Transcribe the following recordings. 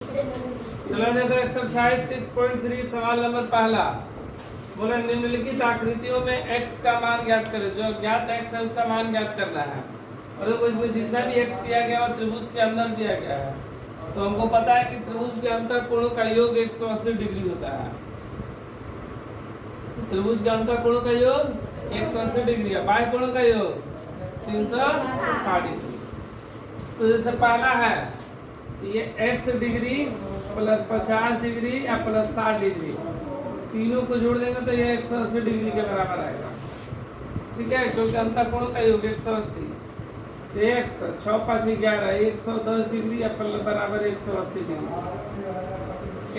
चलो देखो एक्सरसाइज 6.3 सवाल नंबर पहला। बोला निम्नलिखित आकृतियों में x का मान ज्ञात करें। जो ज्ञात x है उसका मान ज्ञात करना है। और देखो इसमें जितना भी x दिया गया और त्रिभुज के अंदर दिया गया है, तो हमको पता है कि त्रिभुज के अंतर कोणों का योग 180 डिग्री होता है। त्रिभुज के अंतर कोणों का योग 180 डिग्री है, बाह्य कोणों का योग 360 डिग्री। तो जैसे पहला है ये x डिग्री प्लस 50 डिग्री या प्लस 60 डिग्री, तीनों को जोड़ देंगे तो ये 180 डिग्री के बराबर आएगा। ठीक है, क्योंकि अंतःकोण का योग 180। x 6 5 11 110 डिग्री या बराबर 180 डिग्री।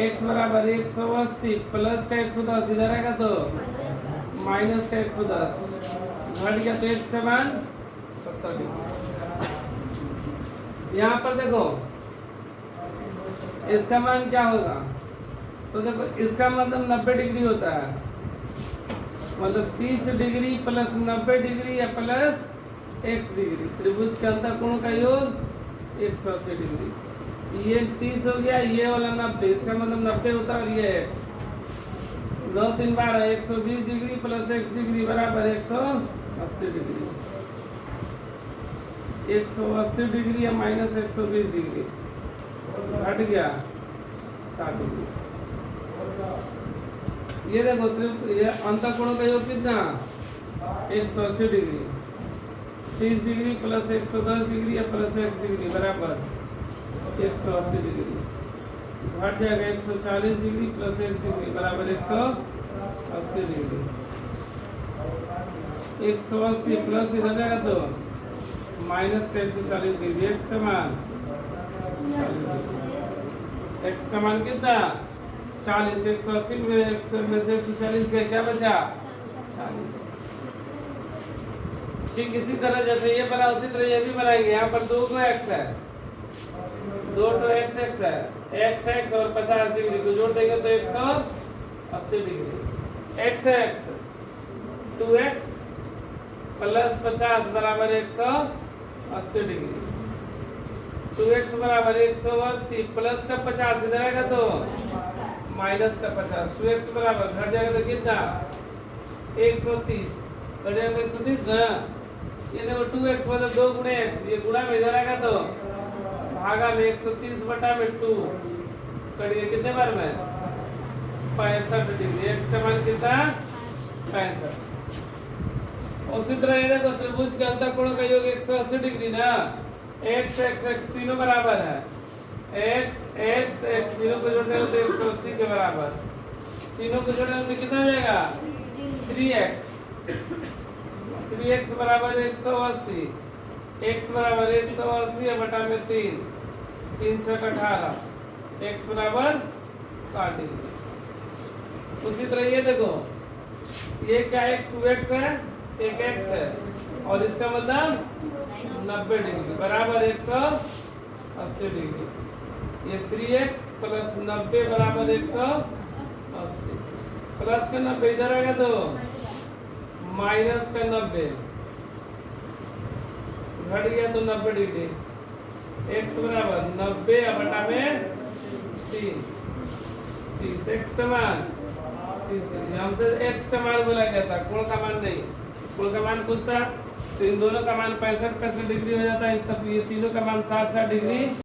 x बराबर 180 प्लस का 110 इधर आएगा तो माइनस का 110 घट गया तो x का मान 70 डिग्री। यहाँ पर देखो इसका मान क्या होगा, तो देखो इसका मतलब 90 डिग्री होता है, मतलब 30 डिग्री प्लस 90 डिग्री या प्लस x डिग्री। त्रिभुज के अंतःकोण का योग 180 डिग्री। ये 30 हो गया, ये वाला 90, इसका मतलब 90 होता है और ये x 9 3 12 120 degree plus x degree बराबर 180 डिग्री। 180 डिग्री या माइनस 120 डिग्री घट गया 60 डिग्री। ये देखो ये अंतःकोणों का योग कितना 180 डिग्री। 30 डिग्री प्लस 110 डिग्री या प्लस x डिग्री बराबर 180 डिग्री। घट जाएगा 140 डिग्री प्लस x डिग्री बराबर 180 डिग्री। 180 प्लस इधर जाएगा तो माइनस का 140 डिग्री। x का मान 40 डिग्री। x का मान कितना 40। 180 में से 140 गया, क्या बचा 40। ठीक इसी तरह जैसे ये बना उसी तरह ये भी बनाएंगे। यहाँ पर 2 x है, 2 x है, x और 50 डिग्री को जोड़ देंगे तो 180 डिग्री। x 2x प्लस 50 बराबर 180 डिग्री। 2x बराबर 180 प्लस का 50 इधर आएगा तो माइनस का 50। 2x बराबर घट जाएगा तो कितना 130 घट जाएगा तो 130 ना। ये देखो 2x मतलब 2 गुणे x, ये गुणा में इधर आएगा तो भागा में 130 बटा में 2 कट गया कितने बार में 65 डिग्री। x का मान कितना 65। उसी तरह ये देखो त्रिभुज के अंतःकोण का योग 180 डिग्री ना। x तीनों बराबर है, x तीनों को जोड़ देंगे तो 180 के बराबर। तीनों को जोड़ेंगे तो कितना हो जाएगा 3x बराबर 180। x बराबर 180 बटा में 3 3 6 18 x बराबर 60 डिग्री। उसी तरह ये देखो ये क्या एक 2x है एक x है और इसका मतलब 90 डिग्री बराबर 180 डिग्री। ये 3x प्लस 90 बराबर 180 प्लस का 90 इधर आएगा तो माइनस का 90 घट गया तो 90 डिग्री। x बराबर 90 बटा में 30 x का मान 30 डिग्री। हमसे x का मान बोला गया था, कोण का मान नहीं। कोण का मान पूछता तो इन दोनों का मान 65 डिग्री हो जाता है। इन सब ये तीनों का मान 60 डिग्री